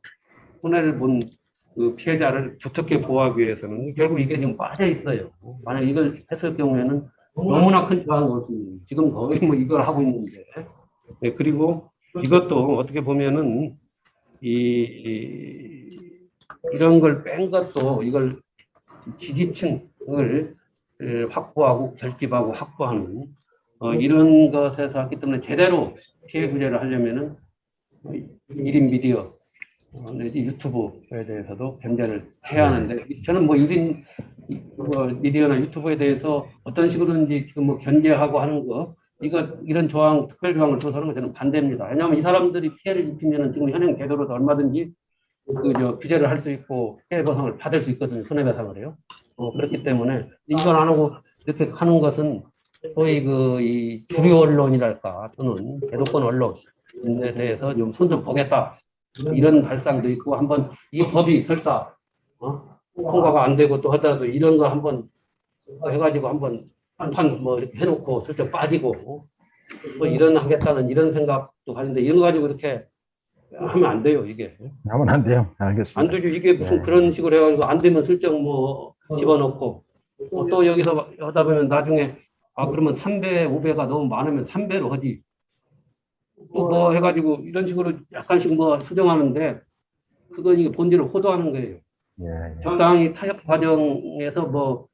손해를 본 그 피해자를 두텁게 보호하기 위해서는 결국 이게 지금 빠져 있어요. 만약 이걸 했을 경우에는 너무나 큰 저항이 올 수 있는, 지금 거의 뭐 이걸 하고 있는데. 네, 그리고 이것도 어떻게 보면은 이런 걸 뺀 것도 이걸 지지층을 확보하고 결집하고 확보하는 이런 것에서 했기 때문에 제대로 피해 구제를 하려면은 1인 미디어 내지 유튜브에 대해서도 견제를 해야 하는데, 저는 뭐 1인 미디어나 유튜브에 대해서 어떤 식으로든지 지금 뭐 견제하고 하는 거, 이런 조항, 특별 조항을 둬서는 저는 반대입니다. 왜냐하면 이 사람들이 피해를 입히면은 지금 현행 제도로도 얼마든지 규제를 할 수 있고 피해 보상을 받을 수 있거든요. 손해배상을 해요. 그렇기 때문에 이걸 안 하고 이렇게 하는 것은 소위 이 주류 언론이랄까 또는 제도권 언론에 대해서 좀 손 좀 보겠다, 이런 발상도 있고, 한번 이 법이 설사 통과가 안 되고 또 하더라도 이런 거 한번 해가지고 한번 한판 뭐 이렇게 해놓고 슬쩍 빠지고 뭐 이런 하겠다는 이런 생각도 하는데, 이런 거 가지고 이렇게 하면 안 돼요. 이게 하면 안 돼요. 알겠습니다. 안 되죠. 이게 무슨 그런 식으로 해가지고 안 되면 슬쩍 뭐 집어넣고 또 여기서 하다 보면 나중에 그러면 3배, 5배가 너무 많으면 3배로 하지. 또 뭐 해가지고 이런 식으로 약간씩 뭐 수정하는데, 그건 이게 본질을 호도하는 거예요. 적당히 타협 과정에서 뭐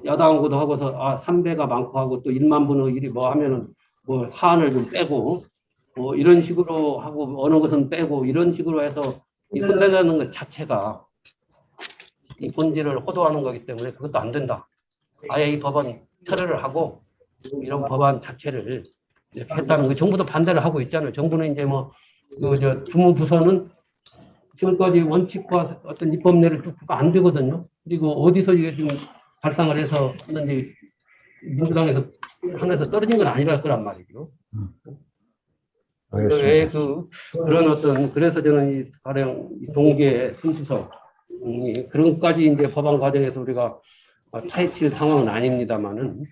야당하고도 하고서 3배가 많고 하고 또 1만 분의 1이 뭐 하면은 뭐 사안을 좀 빼고 뭐 이런 식으로 하고 어느 것은 빼고 이런 식으로 해서 이 손대자는 것 자체가 이 본질을 호도하는 거기 때문에 그것도 안 된다. 아예 이 법안 철회를 하고 이런 법안 자체를 이렇게 했다는 거. 정부도 반대를 하고 있잖아요. 정부는 이제 뭐 주무부서는 지금까지 원칙과 어떤 입법례를 쭉 안 되거든요. 그리고 어디서 이게 지금 발상을 해서 했는지 민주당에서 하면서 떨어진 건 아니랄 거란 말이죠. 왜 그런 그래서 저는 이 가령 동계 순수석 그런 것까지 이제 법안 과정에서 우리가 타이칠 상황은 아닙니다만은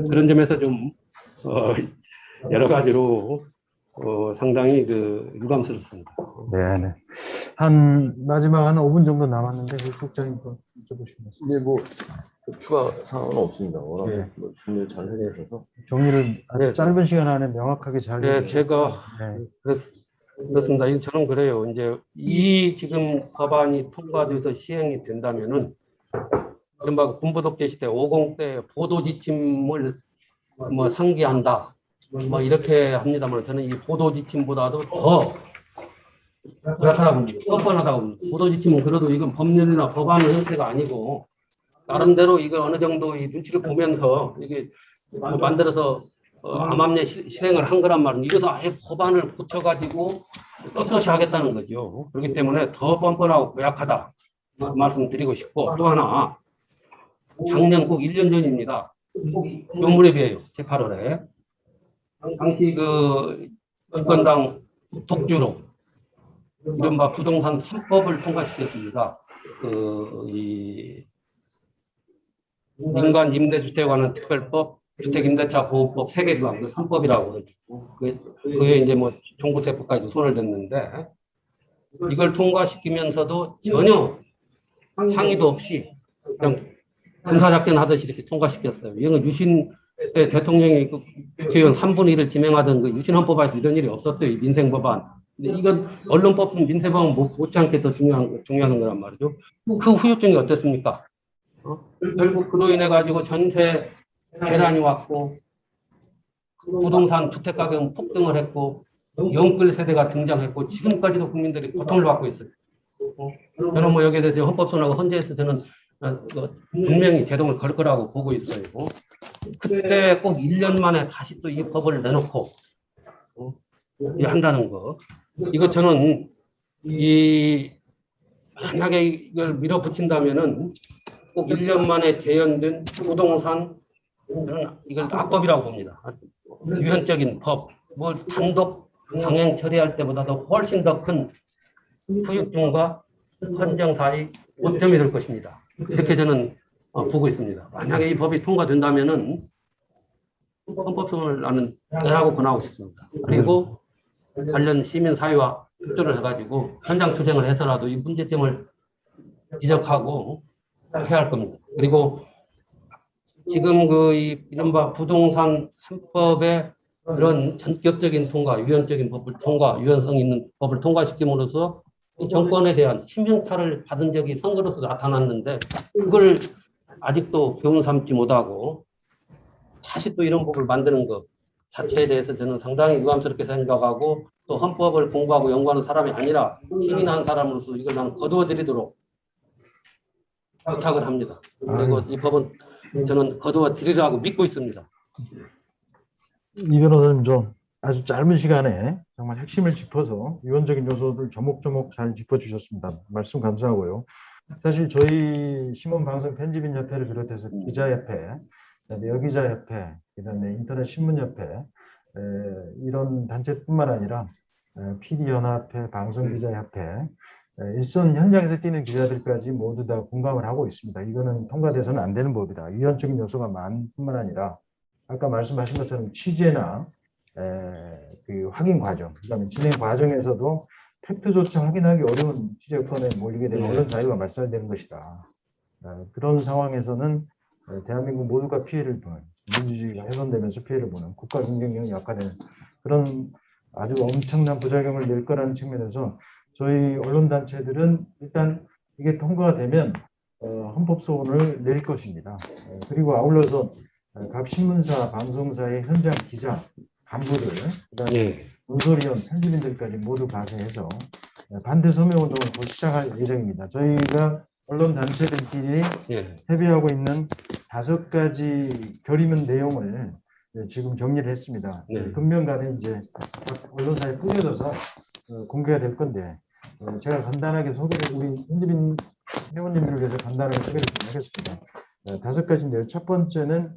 그런 점에서 좀 여러 가지로 상당히 유감스럽습니다. 네네. 마지막 한 5분 정도 남았는데 국장님 좀 여쭤보시겠습니다. 근데 뭐 추가 사항은 없습니다. 워낙 네. 뭐 정리를 잘 해내셔서. 정리를 아주 네. 짧은 시간 안에 명확하게 잘 네, 해주셔서. 제가 네. 그렇습니다. 저는 그래요. 이제 이 지금 법안이 통과돼서 시행이 된다면은 이른바 군부독재 시대 50대 보도 지침을 뭐 상기한다. 뭐 이렇게 합니다만 저는 이 보도 지침보다도 더 그렇다고 봅니다. 뻔뻔하다고 봅니다. 보도 지침은 그래도 이건 법률이나 법안 형태가 아니고 나름대로 이걸 어느 정도 이 눈치를 보면서 이게 뭐 만들어서 암암리에 실행을 한 거란 말은 이것도 아예 법안을 고쳐가지고 떳떳이 하겠다는 거죠. 그렇기 때문에 더 뻔뻔하고 고약하다 그 말씀 드리고 싶고, 또 하나 작년 꼭 1년 전입니다. 요 무렵이에요. 제 8월에 당시 집권당 독주로 이른바 부동산 3법을 통과시켰습니다. 이 민간 임대주택에 관한 특별법, 주택임대차 보호법 3개 조항, 3법이라고 그러죠. 그게 이제 뭐 종부세법까지 손을 댔는데, 이걸 통과시키면서도 전혀 상의도 없이 그냥 군사작전 하듯이 이렇게 통과시켰어요. 이건 유신 때 대통령이 국회의원 3분의 1을 지명하던 유신헌법에서 이런 일이 없었어요. 민생법안. 근데 이건 언론법은 민생법은 못지않게 더 중요한 거란 말이죠. 그 후유증이 어떻습니까? 결국 그로 인해 가지고 전세 계란이 왔고 부동산 주택 가격 폭등을 했고 영끌 세대가 등장했고 지금까지도 국민들이 고통을 받고 있어요. 저는 뭐 여기에 대해서 헌법소원하고 헌재에서 저는 분명히 제동을 걸 거라고 보고 있어요. 그때 꼭 1년 만에 다시 또 이 법을 내놓고 한다는 거. 이거 저는 만약에 이걸 밀어붙인다면은 꼭 1년 만에 재현된 부동산 저는 이걸 악법이라고 봅니다. 유연적인 법, 뭘 단독 강행 처리할 때보다도 훨씬 더 큰 후유증과 헌정 사이 오점이 될 것입니다. 이렇게 저는 보고 있습니다. 만약에 이 법이 통과된다면은 헌법소원을 나는 내라고 권하고 싶습니다. 그리고 관련 시민 사회와 협조를 해가지고 현장 투쟁을 해서라도 이 문제점을 지적하고 해야 할 겁니다. 그리고 지금 이 이른바 부동산 3법의 그런 전격적인 통과, 유연적인 법을 통과, 유연성 있는 법을 통과시킴으로써 이 정권에 대한 심형차를 받은 적이 선거로서 나타났는데 그걸 아직도 교훈 삼지 못하고 다시 또 이런 법을 만드는 것 자체에 대해서 저는 상당히 유감스럽게 생각하고 또 헌법을 공부하고 연구하는 사람이 아니라 시민한 사람으로서 이걸 나는 거두어드리도록 부탁을 합니다. 그리고 이 법은 저는 거두어드리라고 믿고 있습니다. 이 변호사님 좀 아주 짧은 시간에 정말 핵심을 짚어서 유연적인 요소를 조목조목 잘 짚어주셨습니다. 말씀 감사하고요. 사실 저희 신문방송 편집인 협회를 비롯해서 기자협회, 그다음에 여기자협회, 그다음에 인터넷 신문협회 이런 단체뿐만 아니라 PD연합회, 방송기자협회, 일선 현장에서 뛰는 기자들까지 모두 다 공감을 하고 있습니다. 이거는 통과돼서는 안 되는 법이다. 유연적인 요소가 많뿐만 아니라 아까 말씀하신 것처럼 취재나 그 확인 과정, 그다음에 진행 과정에서도 팩트조차 확인하기 어려운 취재권에 몰리게 되면 언론 자유가 말살되는 것이다. 그런 상황에서는 대한민국 모두가 피해를 보는, 민주주의가 훼손되면서 피해를 보는, 국가 경쟁력이 약화되는 그런 아주 엄청난 부작용을 낼 거라는 측면에서 저희 언론단체들은 일단 이게 통과가 되면 헌법소원을 낼 것입니다. 그리고 아울러서 각 신문사, 방송사의 현장 기자, 간부들, 그다음에 문소리원, 편집인들까지 모두 가세해서 반대 서명운동을 곧 시작할 예정입니다. 저희가 언론단체들끼리 협의하고 있는 5가지 결의문 내용을 지금 정리를 했습니다. 금년간에 이제 언론사에 뿌려져서 공개가 될 건데 제가 간단하게 소개를 우리 편집인 회원님들을 위해서 간단하게 소개를 좀 하겠습니다. 5가지인데요. 첫 번째는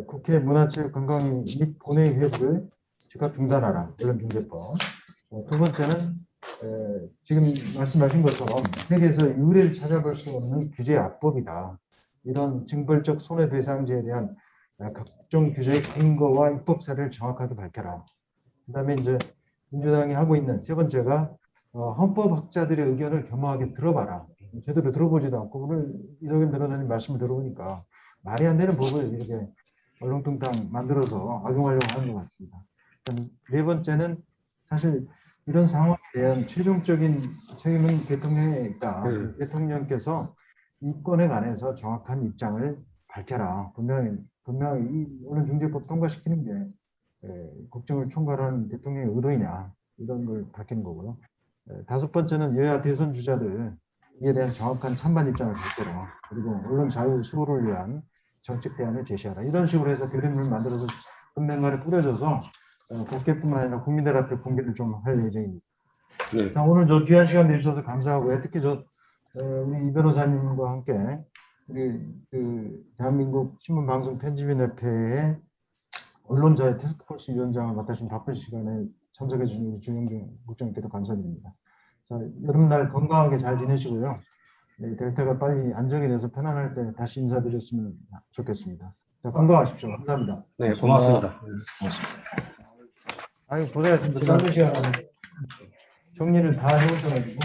국회 문화체육관광위 및 본회의 회부를 즉각 중단하라. 언론중재법. 두 번째는 지금 말씀하신 것처럼 세계에서 유례를 찾아볼 수 없는 규제 악법이다. 이런 징벌적 손해배상제에 대한 각종 규제의 근거와 입법 사례를 정확하게 밝혀라. 그다음에 이제 민주당이 하고 있는 세 번째가 헌법학자들의 의견을 겸허하게 들어봐라. 제대로 들어보지도 않고 오늘 이석연 변호사님 말씀을 들어보니까 말이 안 되는 법을 이렇게 얼렁뚱땅 만들어서 악용하려고 하는 것 같습니다. 네 번째는 사실 이런 상황에 대한 최종적인 책임은 대통령에 있다. 대통령께서 이 건에 관해서 정확한 입장을 밝혀라. 분명히 이 언론중재법 통과시키는 게 국정을 총괄하는 대통령의 의도이냐 이런 걸 밝히는 거고요. 5번째는 여야 대선 주자들 이에 대한 정확한 찬반 입장을 밝혀라. 그리고 언론 자유 수호를 위한 정책 대안을 제시하라. 이런 식으로 해서 결의문을 만들어서 금년간에 뿌려져서 국회뿐만 아니라 국민들 앞에 공개를 좀 할 예정입니다. 자, 오늘 저 귀한 시간 내주셔서 감사하고요. 특히 우리 이 변호사님과 함께 우리 대한민국 신문방송 편집인협회의 언론자유 태스크포스 위원장을 맡아주신 바쁜 시간에 참석해 주신 우리 주영준 국장님께도 감사드립니다. 자, 여름날 건강하게 잘 지내시고요. 델타가 빨리 안정이 돼서 편안할 때 다시 인사드렸으면 좋겠습니다. 자, 건강하십시오. 감사합니다. 네, 고맙습니다. 아유, 고생하셨습니다. 짧은 시간에 정리를 다 해오셔가지고.